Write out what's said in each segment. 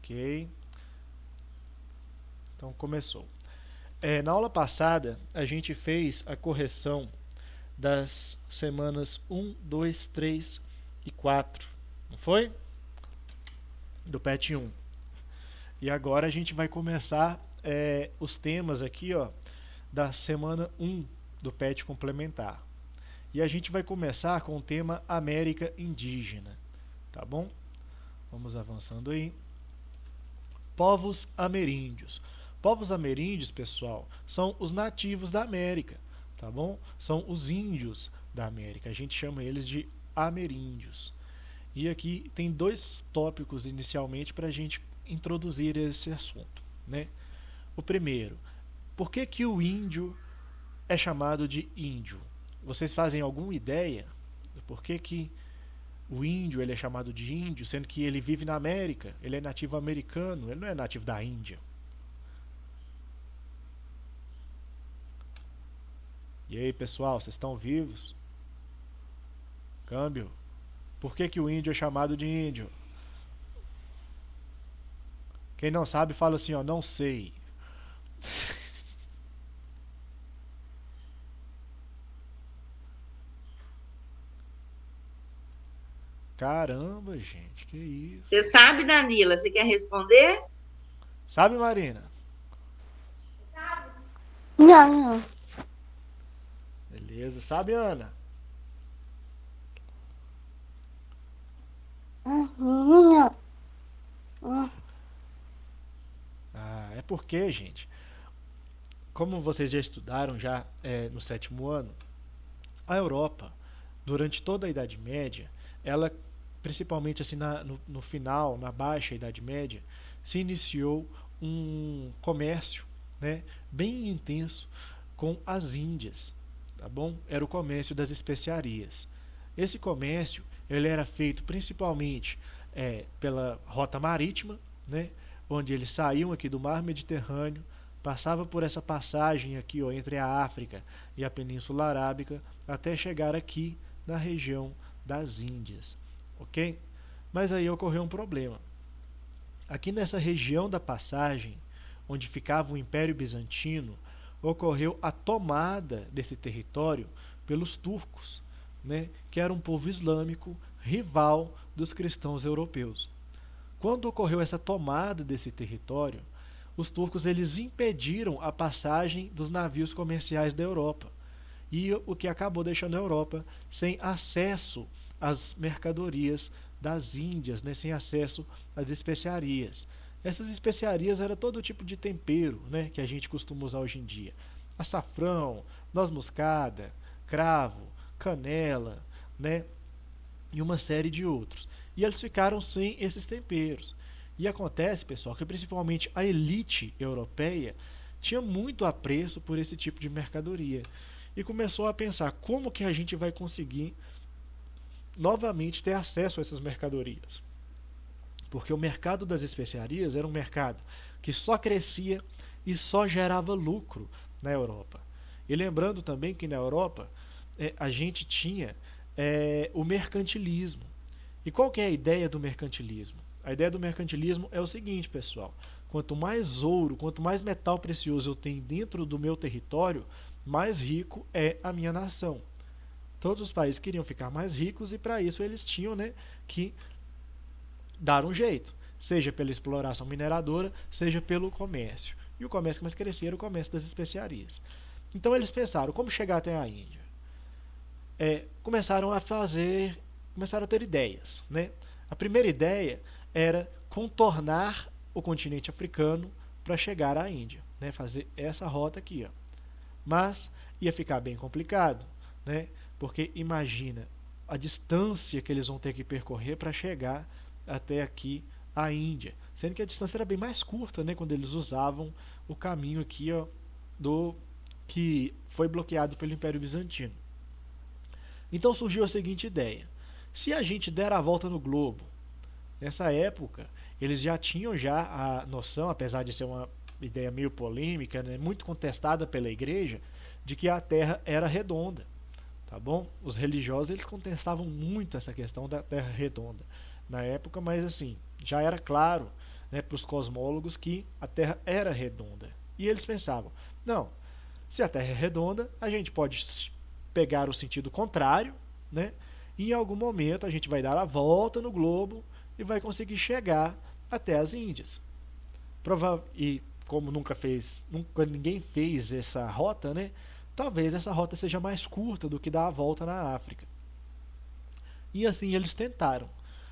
Ok. Então começou. Na aula passada, a gente fez a correção das semanas 1, 2, 3 e 4. Não foi? Do PET 1. E agora a gente vai começar os temas aqui, ó, da semana 1 do PET complementar. E a gente vai começar com o tema América Indígena. Tá bom? Vamos avançando aí. Povos ameríndios. Povos ameríndios, pessoal, são os nativos da América, tá bom? São os índios da América. A gente chama eles de ameríndios. E aqui tem dois tópicos inicialmente para a gente introduzir esse assunto, né? O primeiro, por que que o índio é chamado de índio? Vocês fazem alguma ideia do porquê que o índio ele é chamado de índio, sendo que ele vive na América, ele é nativo americano, ele não é nativo da Índia? E aí, pessoal, vocês estão vivos? Câmbio. Por que que o índio é chamado de índio? Quem não sabe, fala assim, ó, não sei. Caramba, gente, que Você isso? sabe, Danila? Você quer responder? Sabe, Marina? Não, não. Beleza. Sabe, Ana? Não. Ah, é porque, gente, como vocês já estudaram já no sétimo ano, a Europa, durante toda a Idade Média, ela, principalmente assim no final, na baixa Idade Média, se iniciou um comércio, né, bem intenso com as Índias, tá bom? Era o comércio das especiarias. Esse comércio ele era feito principalmente pela rota marítima, né, onde eles saíam aqui do Mar Mediterrâneo, passava por essa passagem aqui ó, entre a África e a Península Arábica até chegar aqui na região das Índias, ok? Mas aí ocorreu um problema. Aqui nessa região da passagem, onde ficava o Império Bizantino, ocorreu a tomada desse território pelos turcos, né, que era um povo islâmico rival dos cristãos europeus. Quando ocorreu essa tomada desse território, os turcos eles impediram a passagem dos navios comerciais da Europa. E o que acabou deixando a Europa sem acesso às mercadorias das Índias, né, sem acesso às especiarias. Essas especiarias eram todo tipo de tempero, né, que a gente costuma usar hoje em dia. Açafrão, noz moscada, cravo, canela, né, e uma série de outros. E eles ficaram sem esses temperos. E acontece, pessoal, que principalmente a elite europeia tinha muito apreço por esse tipo de mercadoria. E começou a pensar como que a gente vai conseguir novamente ter acesso a essas mercadorias. Porque o mercado das especiarias era um mercado que só crescia e só gerava lucro na Europa. E lembrando também que na Europa a gente tinha o mercantilismo. E qual que é a ideia do mercantilismo? A ideia do mercantilismo é o seguinte, pessoal. Quanto mais ouro, quanto mais metal precioso eu tenho dentro do meu território, mais rico é a minha nação. Todos os países queriam ficar mais ricos e para isso eles tinham, né, que dar um jeito, seja pela exploração mineradora, seja pelo comércio. E o comércio que mais crescia era o comércio das especiarias. Então eles pensaram, como chegar até a Índia? Começaram a ter ideias, né? A primeira ideia era contornar o continente africano para chegar à Índia, né? Fazer essa rota aqui, ó. Mas ia ficar bem complicado, né? Porque imagina a distância que eles vão ter que percorrer para chegar até aqui a Índia, sendo que a distância era bem mais curta, né, quando eles usavam o caminho aqui ó, do que foi bloqueado pelo Império Bizantino. Então surgiu a seguinte ideia: se a gente der a volta no globo, nessa época eles já tinham já a noção, apesar de ser uma ideia meio polêmica, né, muito contestada pela igreja, de que a Terra era redonda, tá bom? Os religiosos eles contestavam muito essa questão da Terra redonda na época, mas assim já era claro né, para os cosmólogos que a Terra era redonda. E eles pensavam, não, se a Terra é redonda, a gente pode pegar o sentido contrário, né, e em algum momento a gente vai dar a volta no globo e vai conseguir chegar até as Índias. E como nunca ninguém fez essa rota, né, talvez essa rota seja mais curta do que dar a volta na África. E assim eles tentaram.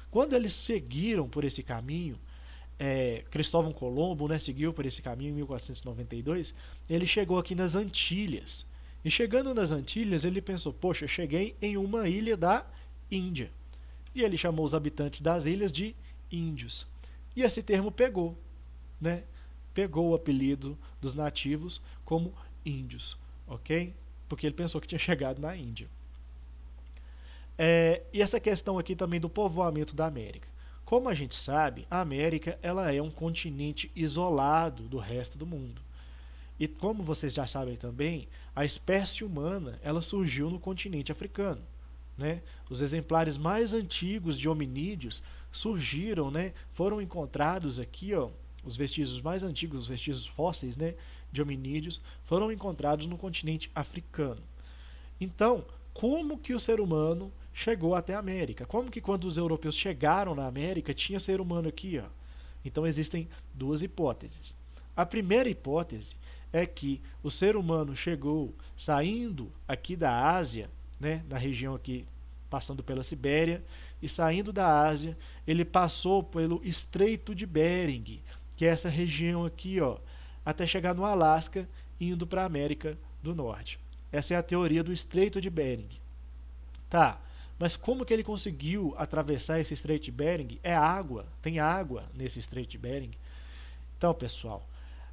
Quando eles seguiram por esse caminho, Cristóvão Colombo, né, seguiu por esse caminho em 1492, ele chegou aqui nas Antilhas. E chegando nas Antilhas, ele pensou, poxa, cheguei em uma ilha da Índia. E ele chamou os habitantes das ilhas de índios. E esse termo pegou, né? Pegou o apelido dos nativos como índios, ok? Porque ele pensou que tinha chegado na Índia. E essa questão aqui também do povoamento da América. Como a gente sabe, a América ela é um continente isolado do resto do mundo. E como vocês já sabem também, a espécie humana ela surgiu no continente africano, né? Os exemplares mais antigos de hominídeos surgiram, né? Foram encontrados aqui, ó, os vestígios mais antigos, os vestígios fósseis, né, de hominídeos, foram encontrados no continente africano. Então, como que o ser humano chegou até a América? Como que quando os europeus chegaram na América, tinha ser humano aqui, ó? Então existem duas hipóteses. A primeira hipótese é que o ser humano chegou saindo aqui da Ásia, né, na região aqui, passando pela Sibéria, e saindo da Ásia, ele passou pelo Estreito de Bering, que é essa região aqui, ó, até chegar no Alasca, indo para a América do Norte. Essa é a teoria do Estreito de Bering. Tá, mas como que ele conseguiu atravessar esse Estreito de Bering? É água, tem água nesse Estreito de Bering. Então, pessoal,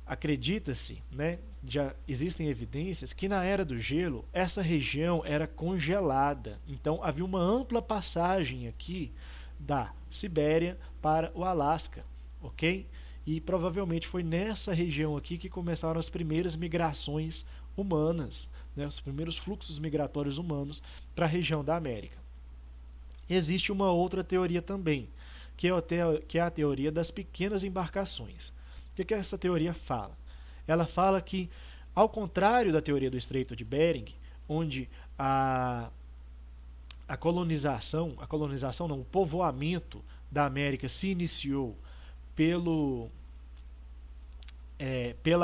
acredita-se, né, já existem evidências que na Era do Gelo essa região era congelada. Então havia uma ampla passagem aqui da Sibéria para o Alasca, ok? E provavelmente foi nessa região aqui que começaram as primeiras migrações humanas, né, os primeiros fluxos migratórios humanos para a região da América. Existe uma outra teoria também, que é a teoria das pequenas embarcações. O que essa teoria fala? Ela fala que, ao contrário da teoria do Estreito de Bering, onde a colonização não, o povoamento da América se iniciou pela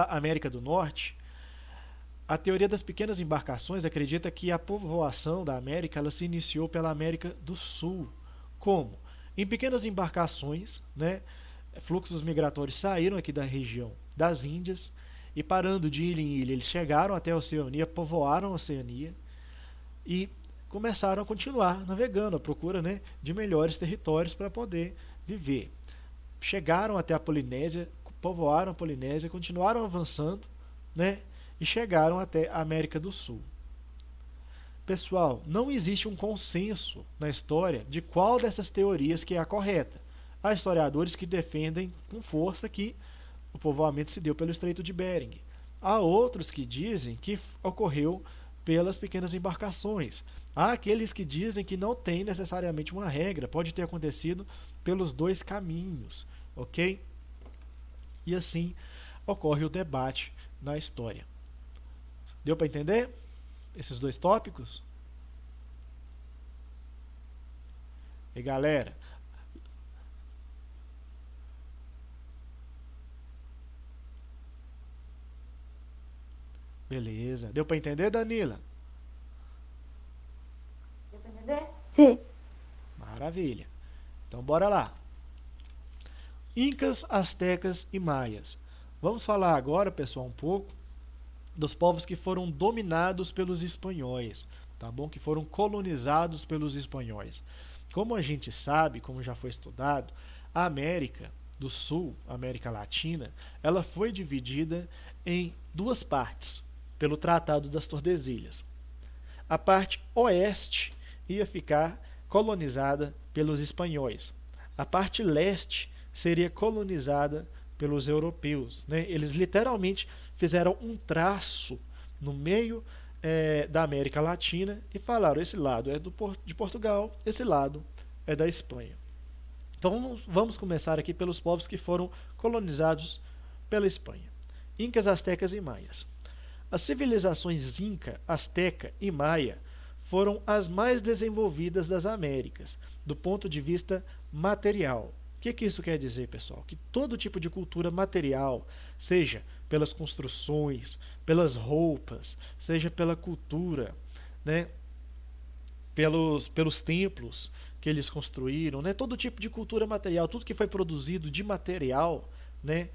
América do Norte, a teoria das pequenas embarcações acredita que a povoação da América ela se iniciou pela América do Sul. Como? Em pequenas embarcações, né, fluxos migratórios saíram aqui da região das Índias e parando de ilha em ilha, eles chegaram até a Oceania, povoaram a Oceania e começaram a continuar navegando à procura, né, de melhores territórios para poder viver. Chegaram até a Polinésia, povoaram a Polinésia, continuaram avançando, né, e chegaram até a América do Sul. Pessoal, não existe um consenso na história de qual dessas teorias que é a correta. Há historiadores que defendem com força que o povoamento se deu pelo Estreito de Bering. Há outros que dizem que ocorreu pelas pequenas embarcações. Há aqueles que dizem que não tem necessariamente uma regra, pode ter acontecido pelos dois caminhos, ok? E assim ocorre o debate na história. Deu para entender esses dois tópicos? E galera, beleza. Deu para entender, Danila? Deu pra entender? Sim. Maravilha. Então bora lá. Incas, astecas e maias. Vamos falar agora, pessoal, um pouco dos povos que foram dominados pelos espanhóis, tá bom? Que foram colonizados pelos espanhóis. Como a gente sabe, como já foi estudado, a América do Sul, a América Latina, ela foi dividida em duas partes pelo Tratado das Tordesilhas. A parte oeste ia ficar colonizada pelos espanhóis. A parte leste seria colonizada pelos europeus, né? Eles literalmente fizeram um traço no meio da América Latina e falaram, esse lado é de Portugal, esse lado é da Espanha. Então vamos começar aqui pelos povos que foram colonizados pela Espanha: Incas, Astecas e Maias. As civilizações Inca, Asteca e Maia foram as mais desenvolvidas das Américas, do ponto de vista material. O que isso quer dizer, pessoal? Que todo tipo de cultura material, seja pelas construções, pelas roupas, seja pela cultura, né, pelos templos que eles construíram, né, todo tipo de cultura material, tudo que foi produzido de material, né,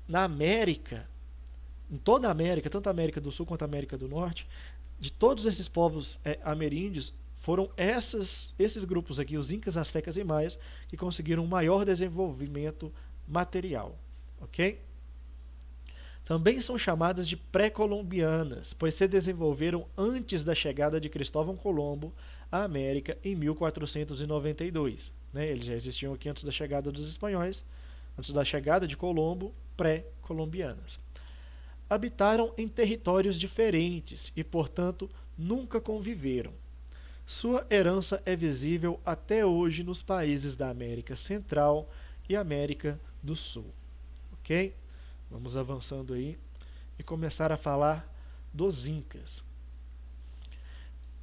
na América, em toda a América, tanto a América do Sul quanto a América do Norte, de todos esses povos ameríndios, foram esses grupos aqui, os Incas, Astecas e Maias, que conseguiram um maior desenvolvimento material. Ok? Também são chamadas de pré-colombianas, pois se desenvolveram antes da chegada de Cristóvão Colombo à América em 1492. Né? Eles já existiam aqui antes da chegada dos espanhóis, antes da chegada de Colombo, pré-colombianas. Habitaram em territórios diferentes e, portanto, nunca conviveram. Sua herança é visível até hoje nos países da América Central e América do Sul. Ok? Vamos avançando aí e começar a falar dos Incas.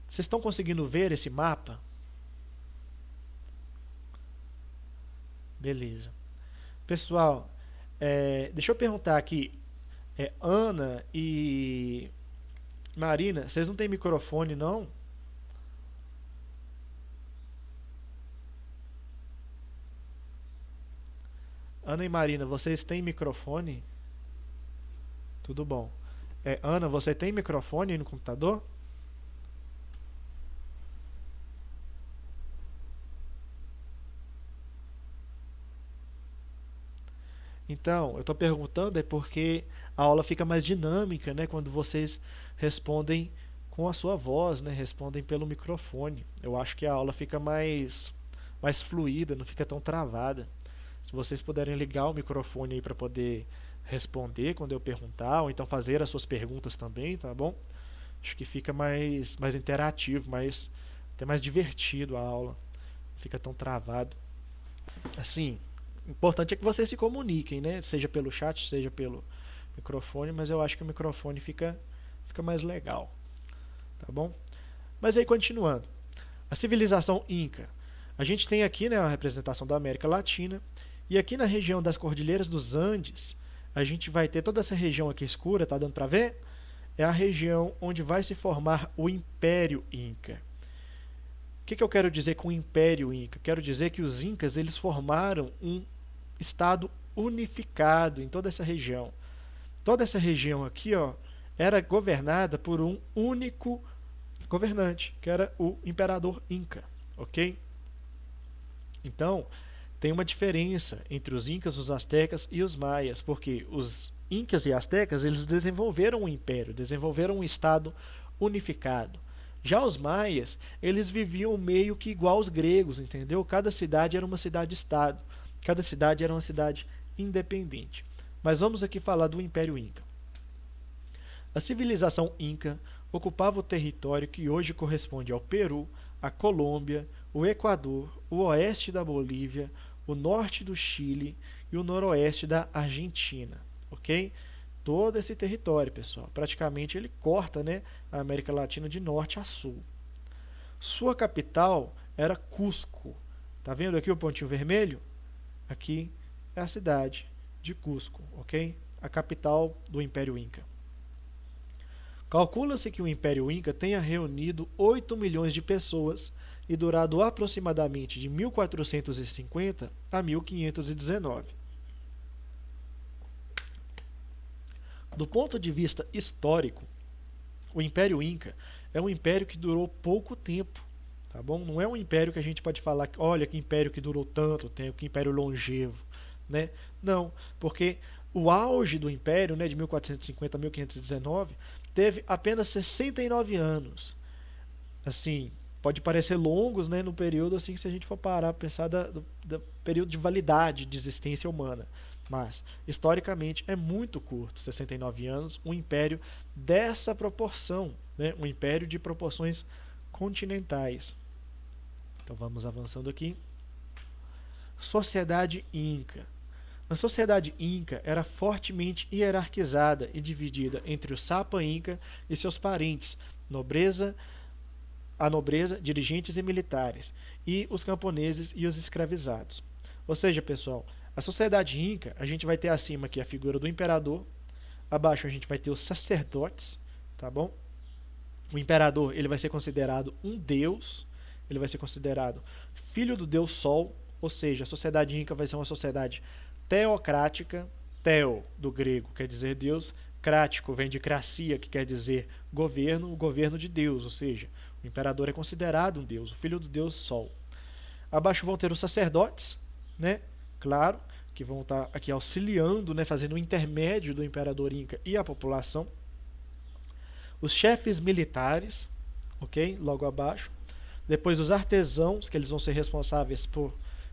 Vocês estão conseguindo ver esse mapa? Beleza. Pessoal, deixa eu perguntar aqui. Ana e Marina, vocês não têm microfone, não? Ana e Marina, vocês têm microfone? Tudo bom. Ana, você tem microfone aí no computador? Então, eu estou perguntando porque a aula fica mais dinâmica, né, quando vocês respondem com a sua voz, né, respondem pelo microfone. Eu acho que a aula fica mais fluida, não fica tão travada. Se vocês puderem ligar o microfone aí para poder responder quando eu perguntar, ou então fazer as suas perguntas também, tá bom? Acho que fica mais interativo, até mais divertido a aula. Não fica tão travado. Assim, o importante é que vocês se comuniquem, né? Seja pelo chat, seja pelo microfone, mas eu acho que o microfone fica mais legal, tá bom? Mas aí, continuando. A civilização Inca. A gente tem aqui, né, a representação da América Latina, e aqui na região das Cordilheiras dos Andes, a gente vai ter toda essa região aqui escura, tá dando para ver? É a região onde vai se formar o Império Inca. O que eu quero dizer com o Império Inca? Quero dizer que os Incas eles formaram um estado unificado em toda essa região. Toda essa região aqui, ó, era governada por um único governante, que era o Imperador Inca, ok? Então, tem uma diferença entre os Incas, os Astecas e os Maias, porque os Incas e Astecas eles desenvolveram um império, desenvolveram um estado unificado. Já os Maias, eles viviam meio que igual aos gregos, entendeu? Cada cidade era uma cidade-estado, cada cidade era uma cidade independente. Mas vamos aqui falar do Império Inca. A civilização Inca ocupava o território que hoje corresponde ao Peru, a Colômbia, o Equador, o oeste da Bolívia, o norte do Chile e o noroeste da Argentina, ok? Todo esse território, pessoal, praticamente ele corta, né, a América Latina de norte a sul. Sua capital era Cusco. Tá vendo aqui o pontinho vermelho? Aqui é a cidade de Cusco, ok? A capital do Império Inca. Calcula-se que o Império Inca tenha reunido 8 milhões de pessoas e durado aproximadamente de 1450 a 1519. Do ponto de vista histórico, o Império Inca é um império que durou pouco tempo, tá bom? Não é um império que a gente pode falar, olha que império que durou tanto tempo, que império longevo, né? Não, porque o auge do império, né, de 1450 a 1519, teve apenas 69 anos. Assim, pode parecer longos, né, no período, assim, se a gente for parar para pensar do período de validade de existência humana. Mas, historicamente, é muito curto, 69 anos, um império dessa proporção, né, um império de proporções continentais. Então, vamos avançando aqui. Sociedade Inca. A sociedade Inca era fortemente hierarquizada e dividida entre o Sapa Inca e seus parentes, nobreza, a nobreza, dirigentes e militares, e os camponeses e os escravizados. Ou seja, pessoal, a sociedade Inca, a gente vai ter acima aqui a figura do imperador, abaixo a gente vai ter os sacerdotes, tá bom? O imperador, ele vai ser considerado um deus, ele vai ser considerado filho do deus Sol, ou seja, a sociedade Inca vai ser uma sociedade teocrática, teo do grego quer dizer Deus, crático vem de cracia, que quer dizer governo, o governo de Deus, ou seja, o imperador é considerado um deus, o filho do deus Sol. Abaixo vão ter os sacerdotes, né? Claro, que vão estar aqui auxiliando, né, fazendo o intermédio do imperador Inca e a população. Os chefes militares, ok? Logo abaixo. Depois os artesãos, que eles vão ser responsáveis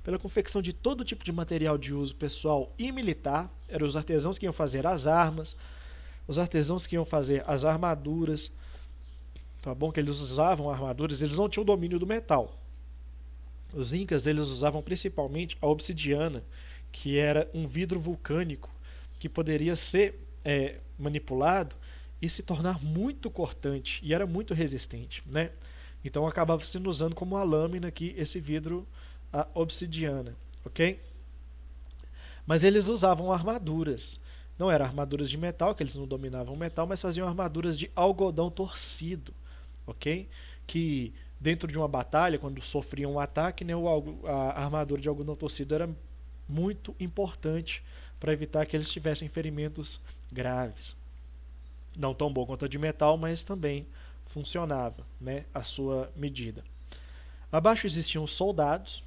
pela confecção de todo tipo de material de uso pessoal e militar. Eram os artesãos que iam fazer as armas, os artesãos que iam fazer as armaduras, tá bom? Que eles usavam armaduras, eles não tinham domínio do metal. Os incas, eles usavam principalmente a obsidiana, que era um vidro vulcânico que poderia ser manipulado e se tornar muito cortante, e era muito resistente, né? Então acabava sendo usando como uma lâmina aqui esse vidro, a obsidiana, ok? Mas eles usavam armaduras. Não eram armaduras de metal, que eles não dominavam o metal, mas faziam armaduras de algodão torcido, ok? Que dentro de uma batalha, quando sofriam um ataque, né, a armadura de algodão torcido era muito importante para evitar que eles tivessem ferimentos graves. Não tão bom quanto a de metal, mas também funcionava, né, a sua medida. Abaixo existiam os soldados,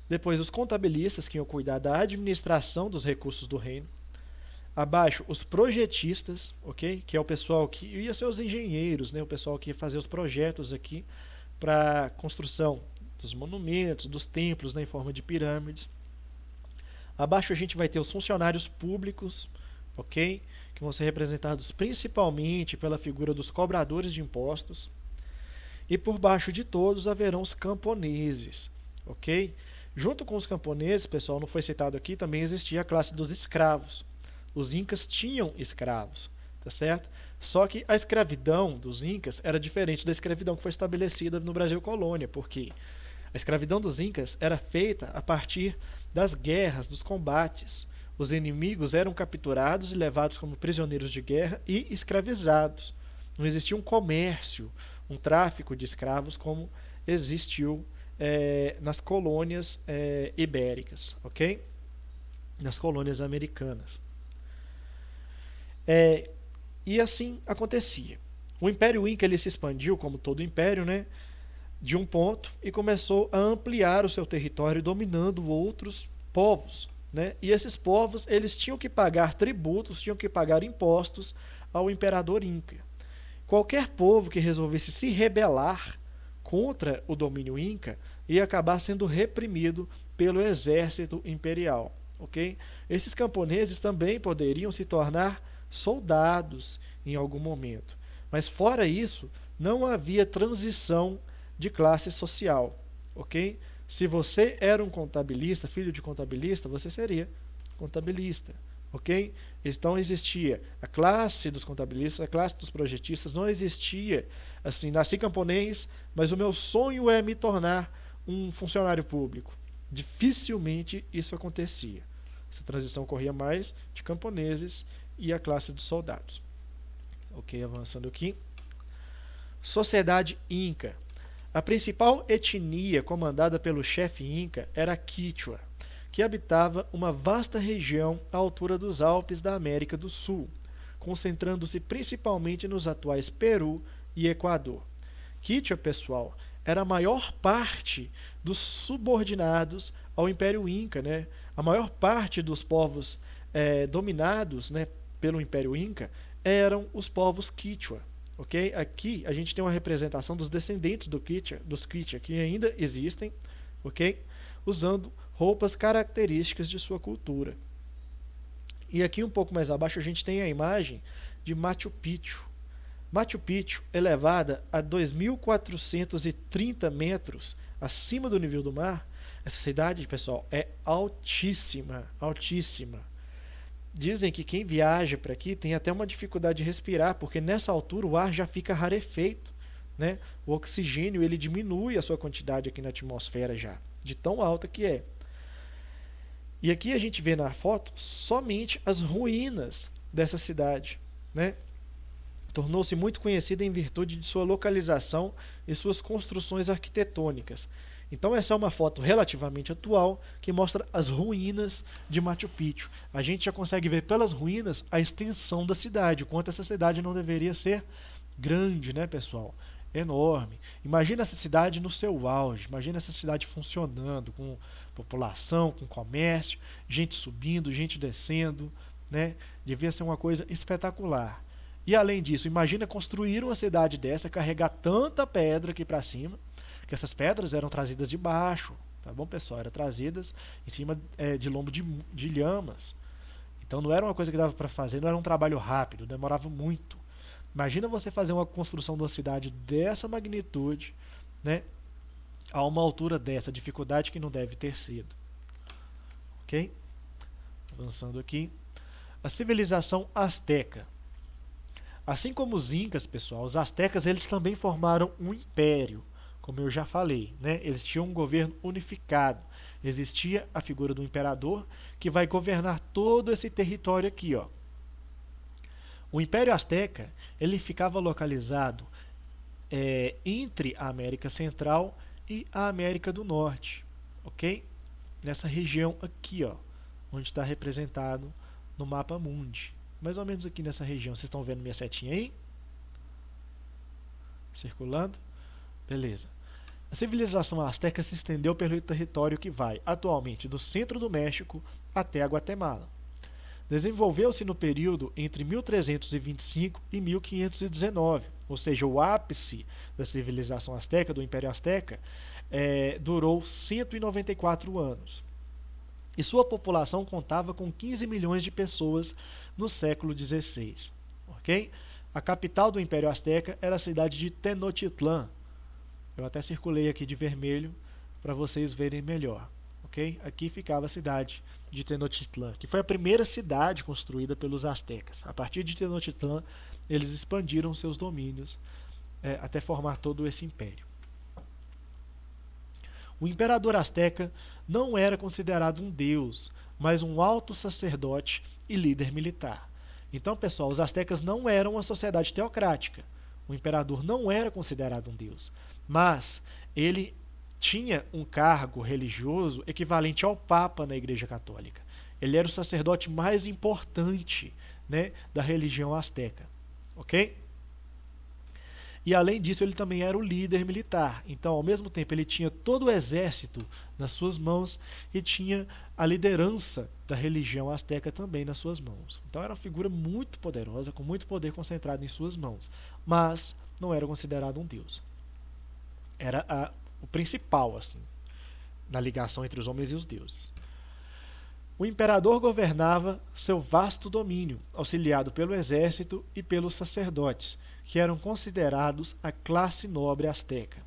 depois os contabilistas, que iam cuidar da administração dos recursos do reino. Abaixo, os projetistas, ok? Que é o pessoal que ia ser os engenheiros, né? O pessoal que ia fazer os projetos aqui para a construção dos monumentos, dos templos, né, em forma de pirâmides. Abaixo a gente vai ter os funcionários públicos, ok? Que vão ser representados principalmente pela figura dos cobradores de impostos. E por baixo de todos haverão os camponeses, ok? Junto com os camponeses, pessoal, não foi citado aqui, também existia a classe dos escravos. Os incas tinham escravos, tá certo? Só que a escravidão dos incas era diferente da escravidão que foi estabelecida no Brasil colônia, porque a escravidão dos incas era feita a partir das guerras, dos combates. Os inimigos eram capturados e levados como prisioneiros de guerra e escravizados. Não existia um comércio, um tráfico de escravos como existiu nas colônias ibéricas, ok? Nas colônias americanas. E assim acontecia. O Império Inca ele se expandiu, como todo império, né, de um ponto e começou a ampliar o seu território, dominando outros povos, né? E esses povos eles tinham que pagar tributos, tinham que pagar impostos ao imperador Inca. Qualquer povo que resolvesse se rebelar contra o domínio Inca ia acabar sendo reprimido pelo exército imperial, ok? Esses camponeses também poderiam se tornar soldados em algum momento, mas fora isso não havia transição de classe social, ok? Se você era um contabilista, filho de contabilista, você seria contabilista, ok? Então existia a classe dos contabilistas, a classe dos projetistas, não existia assim, nasci camponês, mas o meu sonho é me tornar um funcionário público. Dificilmente isso acontecia. Essa transição ocorria mais de camponeses e a classe dos soldados. Ok, avançando aqui. Sociedade Inca. A principal etnia comandada pelo chefe Inca era a Quichua, que habitava uma vasta região à altura dos Alpes da América do Sul, concentrando-se principalmente nos atuais Peru e Equador. Quichua, pessoal, era a maior parte dos subordinados ao Império Inca, né? A maior parte dos povos dominados, né, pelo Império Inca eram os povos Quichua. Okay? Aqui a gente tem uma representação dos descendentes dos Quichua, que ainda existem, okay? Usando roupas características de sua cultura. E aqui um pouco mais abaixo a gente tem a imagem de Machu Picchu. Machu Picchu, elevada a 2.430 metros acima do nível do mar, Essa cidade, pessoal, é altíssima, altíssima. Dizem que quem viaja para aqui tem até uma dificuldade de respirar, porque nessa altura o ar já fica rarefeito, né? O oxigênio ele diminui a sua quantidade aqui na atmosfera já, de tão alta que é. E aqui a gente vê na foto somente as ruínas dessa cidade, né? Tornou-se muito conhecida em virtude de sua localização e suas construções arquitetônicas. Então essa é uma foto relativamente atual que mostra as ruínas de Machu Picchu. A gente já consegue ver pelas ruínas a extensão da cidade, o quanto essa cidade não deveria ser grande, né, pessoal? Enorme. Imagina essa cidade no seu auge, imagina essa cidade funcionando, com população, com comércio, gente subindo, gente descendo, né? Devia ser uma coisa espetacular. E além disso, imagina construir uma cidade dessa, carregar tanta pedra aqui para cima, que essas pedras eram trazidas de baixo, tá bom, pessoal? Eram trazidas em cima de lombo de lhamas. Então não era uma coisa que dava para fazer, não era um trabalho rápido, demorava muito. Imagina você fazer uma construção de uma cidade dessa magnitude, né, a uma altura dessa, dificuldade que não deve ter sido. Ok? Avançando aqui. A civilização asteca. Assim como os incas, pessoal, os astecas eles também formaram um império, como eu já falei, né? Eles tinham um governo unificado. Existia a figura do imperador que vai governar todo esse território aqui, ó. O Império Azteca ele ficava localizado entre a América Central e a América do Norte, ok? Nessa região aqui, ó, onde está representado no mapa mundi. Mais ou menos aqui nessa região. Vocês estão vendo minha setinha aí? Circulando? Beleza. A civilização azteca se estendeu pelo território que vai, atualmente, do centro do México até a Guatemala. Desenvolveu-se no período entre 1325 e 1519, ou seja, o ápice da civilização azteca, do Império Azteca, durou 194 anos. E sua população contava com 15 milhões de pessoas no século XVI. Okay? A capital do Império Azteca era a cidade de Tenochtitlan. Eu até circulei aqui de vermelho para vocês verem melhor. Okay? Aqui ficava a cidade de Tenochtitlan, que foi a primeira cidade construída pelos astecas. A partir de Tenochtitlan, eles expandiram seus domínios até formar todo esse império. O imperador azteca não era considerado um deus, mas um alto sacerdote e líder militar. Então, pessoal, os astecas não eram uma sociedade teocrática. O imperador não era considerado um deus, mas ele tinha um cargo religioso equivalente ao Papa na Igreja Católica. Ele era o sacerdote mais importante, né, da religião asteca. Ok? E além disso, ele também era o líder militar. Então, ao mesmo tempo, ele tinha todo o exército nas suas mãos e tinha a liderança da religião asteca também nas suas mãos. Então, era uma figura muito poderosa, com muito poder concentrado em suas mãos. Mas não era considerado um deus. Era o principal, assim, na ligação entre os homens e os deuses. O imperador governava seu vasto domínio, auxiliado pelo exército e pelos sacerdotes, que eram considerados a classe nobre asteca.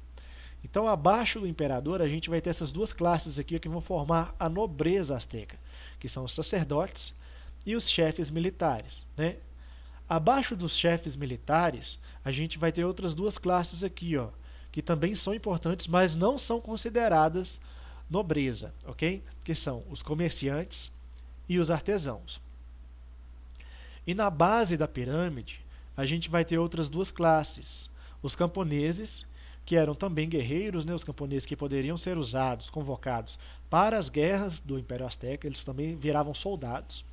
Então, abaixo do imperador, a gente vai ter essas duas classes aqui que vão formar a nobreza asteca, que são os sacerdotes e os chefes militares, né? Abaixo dos chefes militares, a gente vai ter outras duas classes aqui, ó, que também são importantes, mas não são consideradas nobreza, ok? Que são os comerciantes e os artesãos. E na base da pirâmide, a gente vai ter outras duas classes. Os camponeses, que eram também guerreiros, né? Os camponeses que poderiam ser usados, convocados para as guerras do Império Azteca, eles também viravam soldados.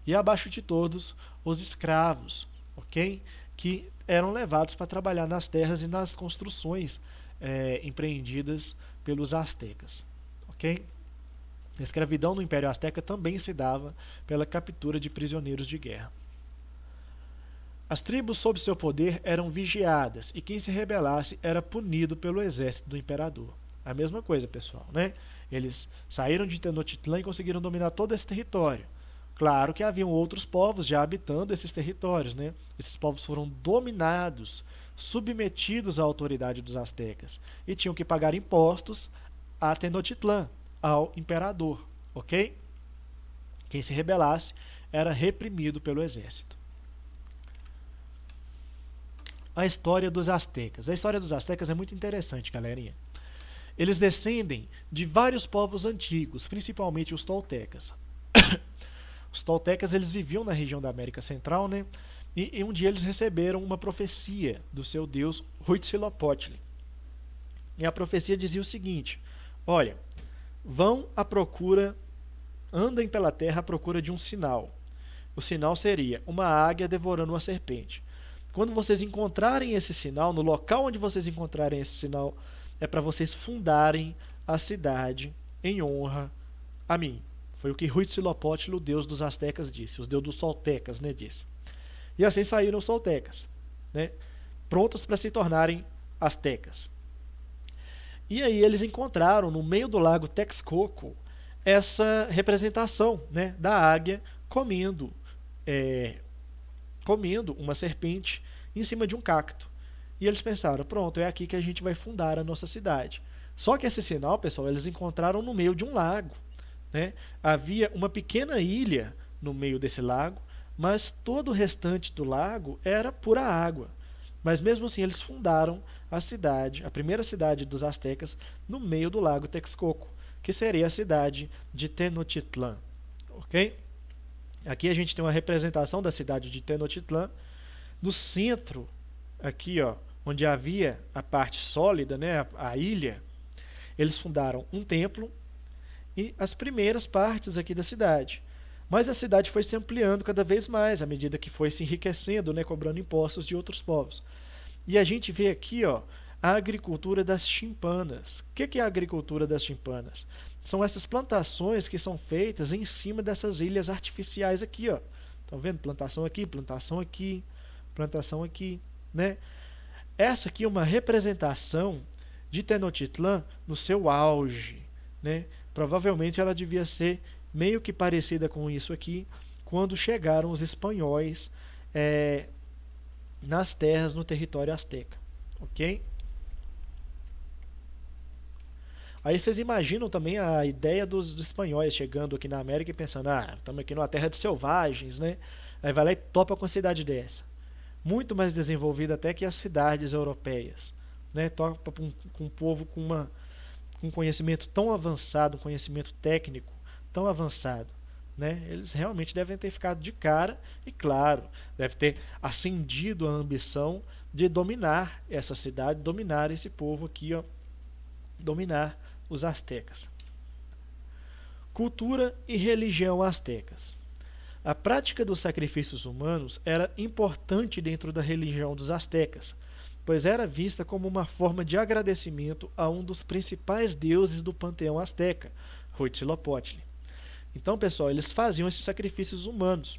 E abaixo de todos, os escravos, ok? Que eram levados para trabalhar nas terras e nas construções empreendidas pelos astecas. Ok? A escravidão no Império Azteca também se dava pela captura de prisioneiros de guerra. As tribos sob seu poder eram vigiadas e quem se rebelasse era punido pelo exército do imperador. A mesma coisa, pessoal, né? Eles saíram de Tenochtitlan e conseguiram dominar todo esse território. Claro que haviam outros povos já habitando esses territórios, né? Esses povos foram dominados, submetidos à autoridade dos astecas e tinham que pagar impostos a Tenochtitlan, ao imperador, ok? Quem se rebelasse era reprimido pelo exército. A história dos astecas. A história dos astecas é muito interessante, galerinha. Eles descendem de vários povos antigos, principalmente os toltecas. Os toltecas, eles viviam na região da América Central, né? E um dia eles receberam uma profecia do seu deus Huitzilopochtli. E a profecia dizia o seguinte: olha, vão à procura, andem pela terra à procura de um sinal. O sinal seria uma águia devorando uma serpente. Quando vocês encontrarem esse sinal, no local onde vocês encontrarem esse sinal, é para vocês fundarem a cidade em honra a mim. Foi o que Huitzilopochtli, o deus dos astecas, disse. Os deuses dos toltecas, né, disse. E assim saíram os toltecas, né, prontos para se tornarem astecas. E aí eles encontraram no meio do lago Texcoco essa representação, né, da águia comendo uma serpente em cima de um cacto. E eles pensaram, pronto, é aqui que a gente vai fundar a nossa cidade. Só que esse sinal, pessoal, eles encontraram no meio de um lago, né? Havia uma pequena ilha no meio desse lago, mas todo o restante do lago era pura água. Mas mesmo assim eles fundaram a cidade, a primeira cidade dos astecas, no meio do lago Texcoco, que seria a cidade de Tenochtitlan. Ok? Aqui a gente tem uma representação da cidade de Tenochtitlan. No centro, aqui, ó, onde havia a parte sólida, né, a ilha, eles fundaram um templo e as primeiras partes aqui da cidade. Mas a cidade foi se ampliando cada vez mais à medida que foi se enriquecendo, né, cobrando impostos de outros povos. E a gente vê aqui, ó, a agricultura das timpanas. O que é a agricultura das timpanas? São essas plantações que são feitas em cima dessas ilhas artificiais aqui, ó. Estão vendo? Plantação aqui, plantação aqui, plantação aqui, né? Essa aqui é uma representação de Tenochtitlan no seu auge, né? Provavelmente ela devia ser meio que parecida com isso aqui, quando chegaram os espanhóis nas terras no território asteca, ok? Aí vocês imaginam também a ideia dos espanhóis chegando aqui na América e pensando, estamos aqui numa terra de selvagens, né? Aí vai lá e topa com uma cidade dessa. Muito mais desenvolvida até que as cidades europeias, né? Topa com um povo com um conhecimento tão avançado, um conhecimento técnico tão avançado, né? Eles realmente devem ter ficado de cara e, claro, deve ter acendido a ambição de dominar essa cidade, dominar esse povo aqui, ó, dominar os astecas. Cultura e religião astecas. A prática dos sacrifícios humanos era importante dentro da religião dos astecas, pois era vista como uma forma de agradecimento a um dos principais deuses do panteão asteca, Huitzilopochtli. Então, pessoal, eles faziam esses sacrifícios humanos.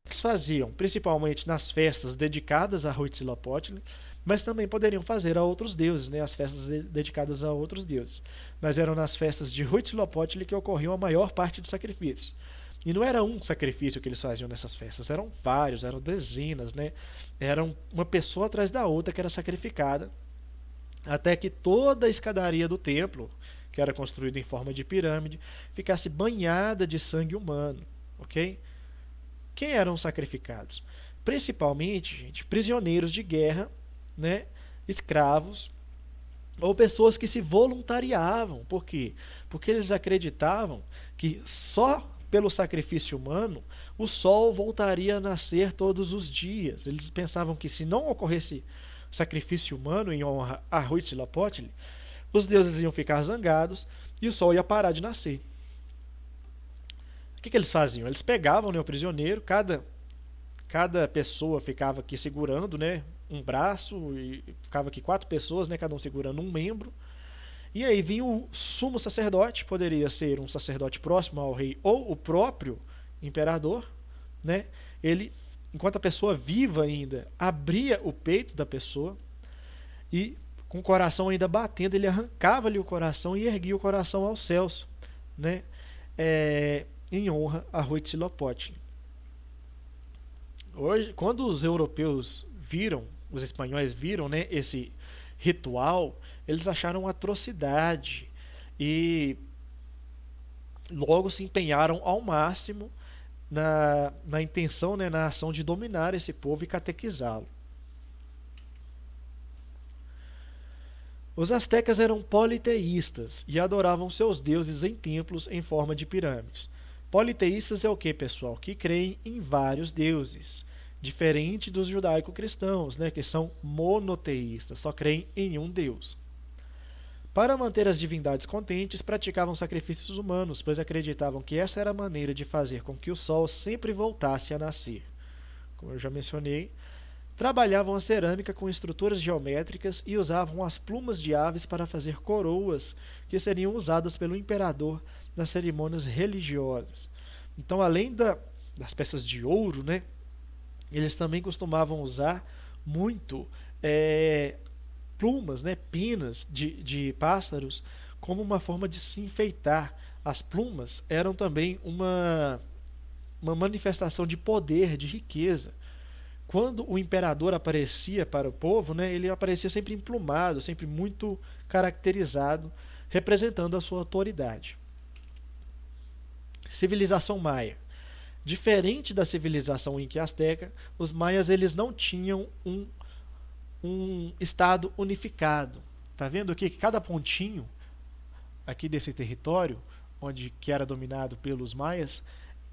Eles faziam principalmente nas festas dedicadas a Huitzilopochtli, mas também poderiam fazer a outros deuses, né, as festas dedicadas a outros deuses. Mas eram nas festas de Huitzilopochtli que ocorriam a maior parte dos sacrifícios. E não era um sacrifício que eles faziam nessas festas, eram vários, eram dezenas, né? Eram uma pessoa atrás da outra que era sacrificada, até que toda a escadaria do templo, que era construída em forma de pirâmide, ficasse banhada de sangue humano, ok? Quem eram sacrificados? Principalmente, gente, prisioneiros de guerra, né? Escravos, ou pessoas que se voluntariavam. Por quê? Porque eles acreditavam que só pelo sacrifício humano o sol voltaria a nascer todos os dias. Eles pensavam que se não ocorresse sacrifício humano em honra a Huitzilopochtli, os deuses iam ficar zangados e o sol ia parar de nascer. O que eles faziam? Eles pegavam, né, o prisioneiro, cada pessoa ficava aqui segurando, né, um braço, e ficava aqui 4 pessoas, né, cada um segurando um membro. E aí vinha o sumo sacerdote, poderia ser um sacerdote próximo ao rei ou o próprio imperador, né? Ele, enquanto a pessoa viva ainda, abria o peito da pessoa e, com o coração ainda batendo, ele arrancava-lhe o coração e erguia o coração aos céus, né? Em honra a Huitzilopochtli. Hoje, quando os europeus viram, os espanhóis viram, né, esse ritual, eles acharam uma atrocidade e logo se empenharam ao máximo na intenção, né, na ação de dominar esse povo e catequizá-lo. Os astecas eram politeístas e adoravam seus deuses em templos em forma de pirâmides. Politeístas é o que, pessoal? Que creem em vários deuses, diferente dos judaico-cristãos, né, que são monoteístas, só creem em um Deus. Para manter as divindades contentes, praticavam sacrifícios humanos, pois acreditavam que essa era a maneira de fazer com que o sol sempre voltasse a nascer. Como eu já mencionei, trabalhavam a cerâmica com estruturas geométricas e usavam as plumas de aves para fazer coroas que seriam usadas pelo imperador nas cerimônias religiosas. Então, além das peças de ouro, né, eles também costumavam usar muito plumas, né, penas de pássaros, como uma forma de se enfeitar. As plumas eram também uma manifestação de poder, de riqueza. Quando o imperador aparecia para o povo, né, ele aparecia sempre emplumado, sempre muito caracterizado, representando a sua autoridade. Civilização maia. Diferente da civilização inca e asteca, os maias eles não tinham um estado unificado. Tá vendo aqui que cada pontinho aqui desse território, que era dominado pelos maias,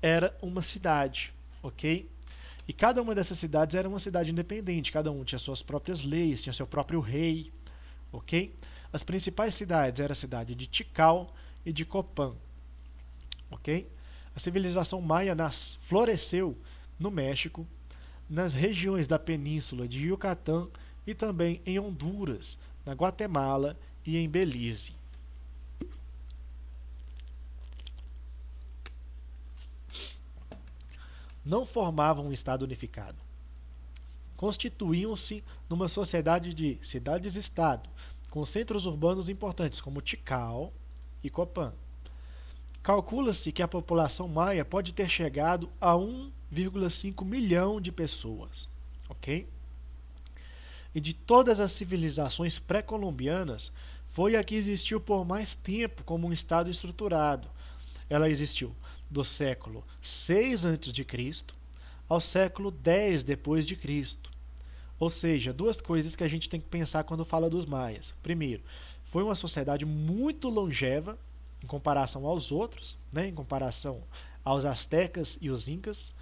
era uma cidade, ok? E cada uma dessas cidades era uma cidade independente, cada um tinha suas próprias leis, tinha seu próprio rei, ok? As principais cidades eram a cidade de Tikal e de Copán, ok? A civilização maia floresceu no México, nas regiões da península de Yucatán e também em Honduras, na Guatemala e em Belize. Não formavam um estado unificado. Constituíam-se numa sociedade de cidades-estado, com centros urbanos importantes como Tikal e Copán. Calcula-se que a população maia pode ter chegado a 1,5 milhão de pessoas, ok? E de todas as civilizações pré-colombianas, foi a que existiu por mais tempo como um estado estruturado. Ela existiu do século 6 a.C. ao século 10 depois de Cristo. Ou seja, duas coisas que a gente tem que pensar quando fala dos maias. Primeiro, foi uma sociedade muito longeva em comparação aos outros, né, em comparação aos astecas e os incas.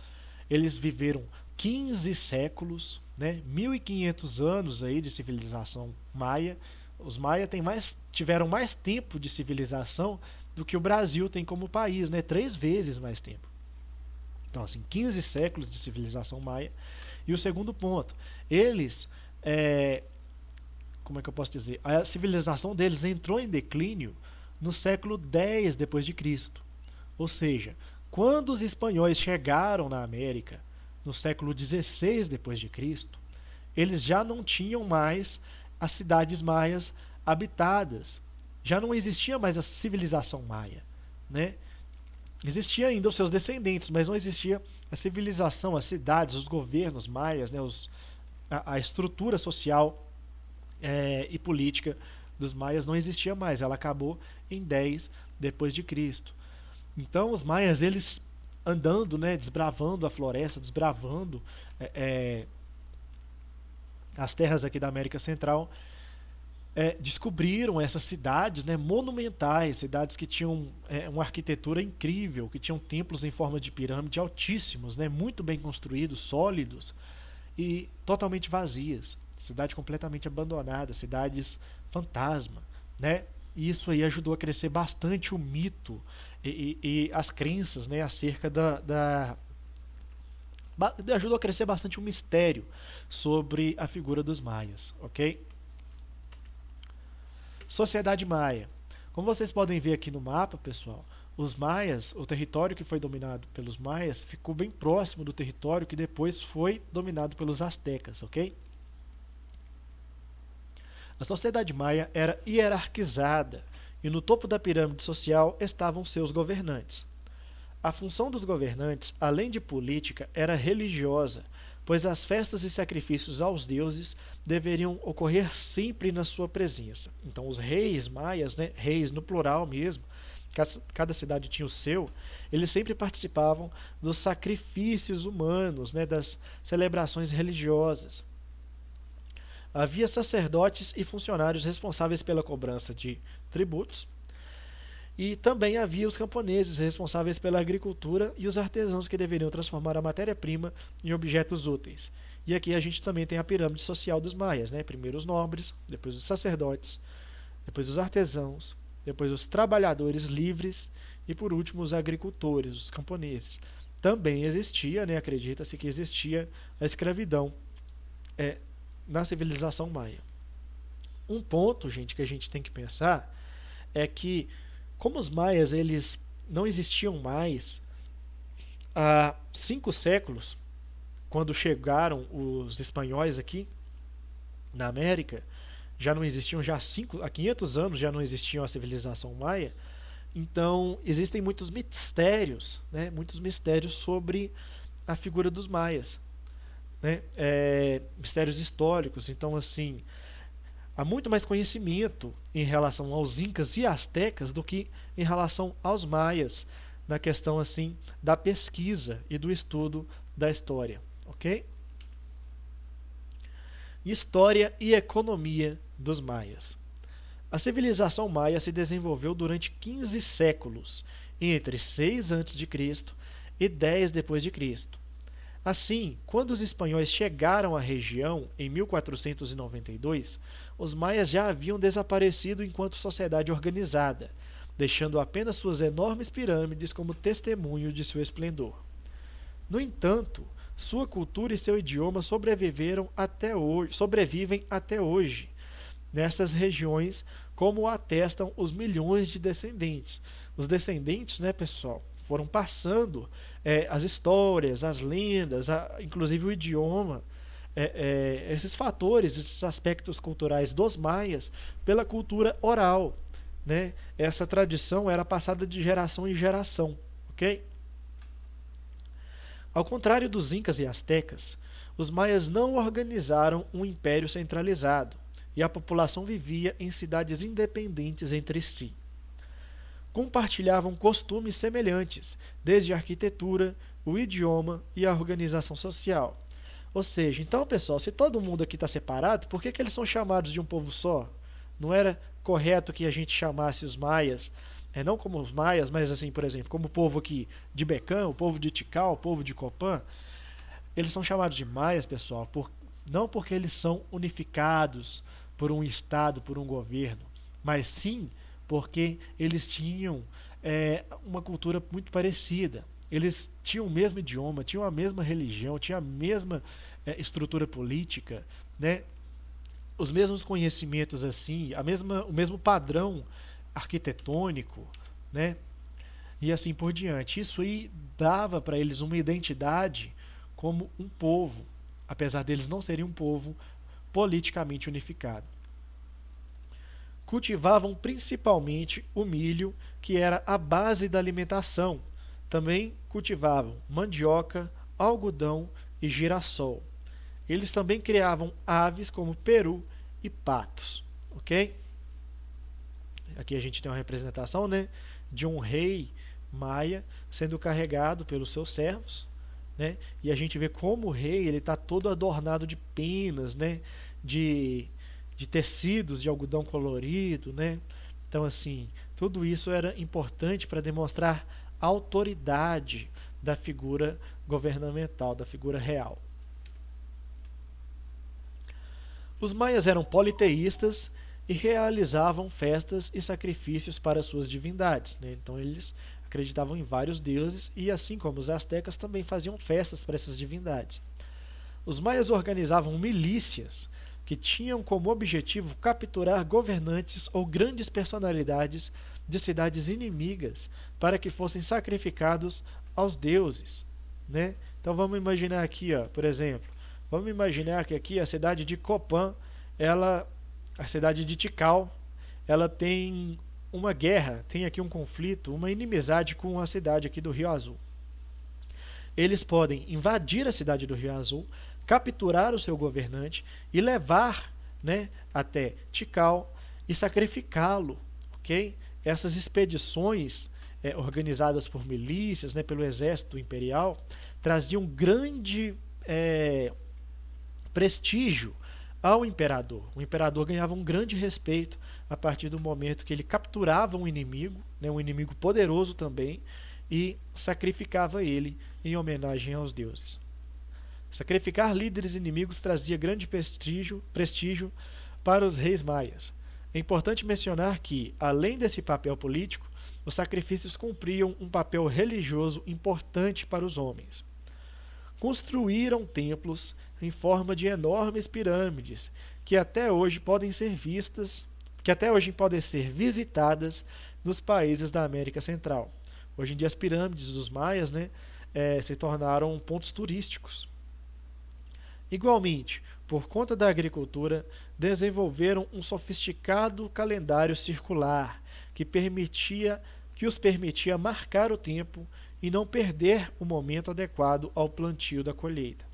Eles viveram 15 séculos, né, 1.500 anos aí de civilização maia. Os maias tiveram mais tempo de civilização do que o Brasil tem como país, né, 3 vezes mais tempo. Então, assim, 15 séculos de civilização maia. E o segundo ponto, eles, como é que eu posso dizer? A civilização deles entrou em declínio no século 10 depois de Cristo. Ou seja, quando os espanhóis chegaram na América no século 16 depois de Cristo, eles já não tinham mais as cidades maias habitadas. Já não existia mais a civilização maia, né? Existia ainda os seus descendentes, mas não existia a civilização, as cidades, os governos maias, né? A estrutura social e política dos maias não existia mais. Ela acabou em 10 depois de Cristo. Então os maias, eles andando, né, desbravando a floresta, desbravando as terras aqui da América Central, descobriram essas cidades, né, monumentais, cidades que tinham uma arquitetura incrível, que tinham templos em forma de pirâmide altíssimos, né, muito bem construídos, sólidos e totalmente vazias. Cidade completamente abandonada, cidades fantasma, né? E isso aí ajudou a crescer bastante o mito e as crenças, né, acerca ajudou a crescer bastante o mistério sobre a figura dos maias, ok? Sociedade maia. Como vocês podem ver aqui no mapa, pessoal, os maias, o território que foi dominado pelos maias ficou bem próximo do território que depois foi dominado pelos astecas, ok? A sociedade maia era hierarquizada e no topo da pirâmide social estavam seus governantes. A função dos governantes, além de política, era religiosa, pois as festas e sacrifícios aos deuses deveriam ocorrer sempre na sua presença. Então os reis maias, né, reis no plural mesmo, cada cidade tinha o seu, eles sempre participavam dos sacrifícios humanos, né, das celebrações religiosas. Havia sacerdotes e funcionários responsáveis pela cobrança de tributos, e também havia os camponeses responsáveis pela agricultura e os artesãos que deveriam transformar a matéria-prima em objetos úteis. E aqui a gente também tem a pirâmide social dos maias, né? Primeiro os nobres, depois os sacerdotes, depois os artesãos, depois os trabalhadores livres e por último os agricultores, os camponeses. Também existia, né? Acredita-se que existia a escravidão na civilização maia. Um ponto, gente, que a gente tem que pensar é que como os maias eles não existiam mais há 5 séculos, quando chegaram os espanhóis aqui na América, já não existiam, há 500 anos já não existia a civilização maia, então existem muitos mistérios, né, muitos mistérios sobre a figura dos maias, né, mistérios históricos. Então, assim, há muito mais conhecimento em relação aos incas e astecas do que em relação aos maias, na questão assim da pesquisa e do estudo da história, ok? História e economia dos maias. A civilização maia se desenvolveu durante 15 séculos, entre 6 a.C. e 10 depois de Cristo. Assim, quando os espanhóis chegaram à região em 1492, os maias já haviam desaparecido enquanto sociedade organizada, deixando apenas suas enormes pirâmides como testemunho de seu esplendor. No entanto, sua cultura e seu idioma sobrevivem até hoje, nessas regiões, como atestam os milhões de descendentes. Os descendentes, né, pessoal, foram passando as histórias, as lendas, inclusive o idioma, esses fatores, esses aspectos culturais dos maias pela cultura oral, né? Essa tradição era passada de geração em geração, ok? Ao contrário dos incas e astecas, os maias não organizaram um império centralizado e a população vivia em cidades independentes entre si. Compartilhavam costumes semelhantes, desde a arquitetura, o idioma e a organização social. Ou seja, então, pessoal, se todo mundo aqui está separado, por que eles são chamados de um povo só? Não era correto que a gente chamasse os maias, não como os maias, mas assim, por exemplo, como o povo aqui de Becan, o povo de Tikal, o povo de Copan? Eles são chamados de maias, pessoal, não porque eles são unificados por um estado, por um governo, mas sim porque eles tinham uma cultura muito parecida. Eles tinham o mesmo idioma, tinham a mesma religião, tinham a mesma estrutura política, né? Os mesmos conhecimentos, assim, o mesmo padrão arquitetônico, né? E assim por diante. Isso aí dava para eles uma identidade como um povo, apesar deles não serem um povo politicamente unificado. Cultivavam principalmente o milho, que era a base da alimentação. Também cultivavam mandioca, algodão e girassol. Eles também criavam aves como peru e patos, ok? Aqui a gente tem uma representação, né, de um rei maia sendo carregado pelos seus servos, né? E a gente vê como o rei ele está todo adornado de penas, né, de tecidos de algodão colorido, né? Então, assim, tudo isso era importante para demonstrar a autoridade da figura governamental, da figura real. Os maias eram politeístas e realizavam festas e sacrifícios para suas divindades, né? Então eles acreditavam em vários deuses e, assim como os astecas, também faziam festas para essas divindades. Os maias organizavam milícias que tinham como objetivo capturar governantes ou grandes personalidades de cidades inimigas para que fossem sacrificados aos deuses, né? Então vamos imaginar aqui, ó, por exemplo, vamos imaginar que aqui a cidade de Copan, a cidade de Tikal, ela tem uma guerra, tem aqui um conflito, uma inimizade com a cidade aqui do Rio Azul. Eles podem invadir a cidade do Rio Azul, capturar o seu governante e levar, né, até Tikal e sacrificá-lo, ok? essas expedições organizadas por milícias, né, pelo exército imperial, traziam grande prestígio ao imperador. O imperador ganhava um grande respeito a partir do momento que ele capturava um inimigo, né, um inimigo poderoso também, e sacrificava ele em homenagem aos deuses. Sacrificar líderes inimigos trazia grande prestígio para os reis maias. É importante mencionar que, além desse papel político, os sacrifícios cumpriam um papel religioso importante para os homens. Construíram templos em forma de enormes pirâmides, que até hoje podem ser visitadas nos países da América Central. Hoje em dia as pirâmides dos maias, né, se tornaram pontos turísticos. Igualmente, por conta da agricultura, desenvolveram um sofisticado calendário circular que os permitia marcar o tempo e não perder o momento adequado ao plantio da colheita.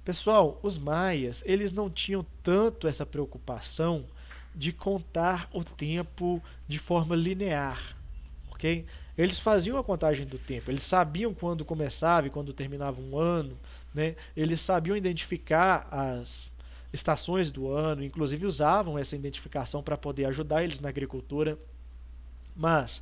Pessoal, os maias, eles não tinham tanto essa preocupação de contar o tempo de forma linear, ok? Eles faziam a contagem do tempo, eles sabiam quando começava e quando terminava um ano, né? Eles sabiam identificar as estações do ano, inclusive usavam essa identificação para poder ajudar eles na agricultura, mas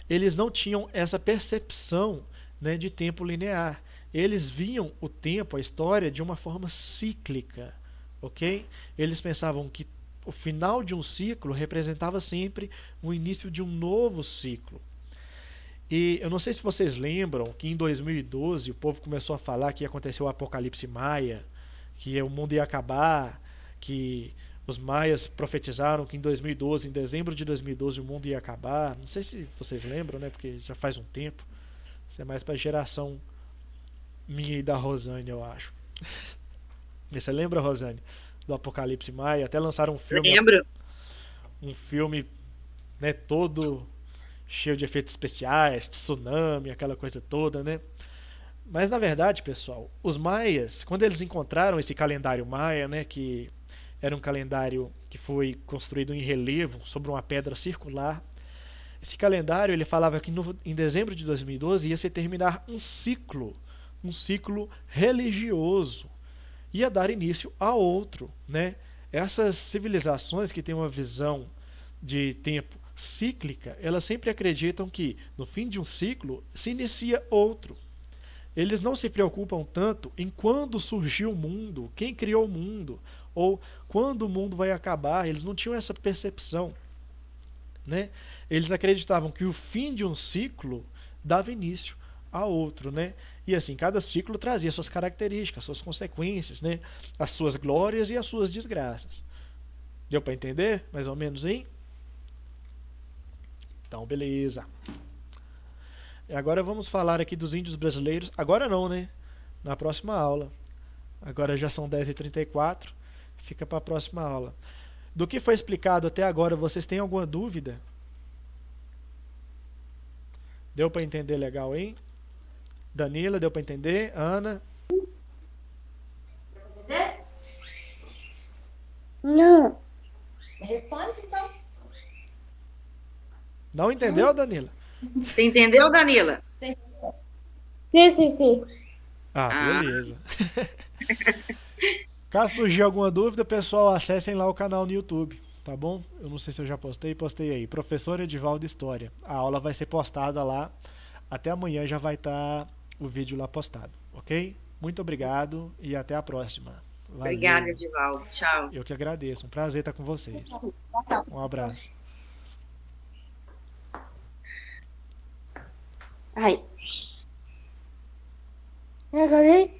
eles não tinham essa percepção, né, de tempo linear. Eles viam o tempo, a história, de uma forma cíclica, ok? Eles pensavam que o final de um ciclo representava sempre o início de um novo ciclo. E eu não sei se vocês lembram que em 2012 o povo começou a falar que ia acontecer o apocalipse maia, que o mundo ia acabar, que os maias profetizaram que em 2012, em dezembro de 2012, o mundo ia acabar. Não sei se vocês lembram, né? Porque já faz um tempo. Isso é mais para a geração minha e da Rosane, eu acho. Você lembra, Rosane, do Apocalipse Maia? Até lançaram Lembro. um filme, né, todo cheio de efeitos especiais, tsunami, aquela coisa toda, né? Mas na verdade, pessoal, os maias, quando eles encontraram esse calendário maia, né, que era um calendário que foi construído em relevo sobre uma pedra circular, esse calendário ele falava que em dezembro de 2012 ia se terminar um ciclo religioso, ia dar início a outro, né? Essas civilizações que têm uma visão de tempo cíclica, elas sempre acreditam que no fim de um ciclo se inicia outro. Eles não se preocupam tanto em quando surgiu o mundo, quem criou o mundo, ou quando o mundo vai acabar. Eles não tinham essa percepção, né? Eles acreditavam que o fim de um ciclo dava início a outro, né? E assim, cada ciclo trazia suas características, suas consequências, né? As suas glórias e as suas desgraças. Deu para entender, mais ou menos, hein? Então, beleza. E agora vamos falar aqui dos índios brasileiros. Agora não, né? Na próxima aula. Agora já são 10h34. Fica para a próxima aula. Do que foi explicado até agora, vocês têm alguma dúvida? Deu para entender legal, hein? Danila, deu para entender? Ana? Não. Responde então. Não entendeu, Danila? Você entendeu, Danila? Sim. Ah, Ah, beleza. Caso surgir alguma dúvida, pessoal, acessem lá o canal no YouTube, tá bom? Eu não sei se eu já postei aí. Professor Edivaldo História. A aula vai ser postada lá. Até amanhã já vai estar o vídeo lá postado, ok? Muito obrigado e até a próxima. Valeu. obrigada, Edivaldo. Tchau. Eu que agradeço. Um prazer estar com vocês. Um abraço. Ai. Agora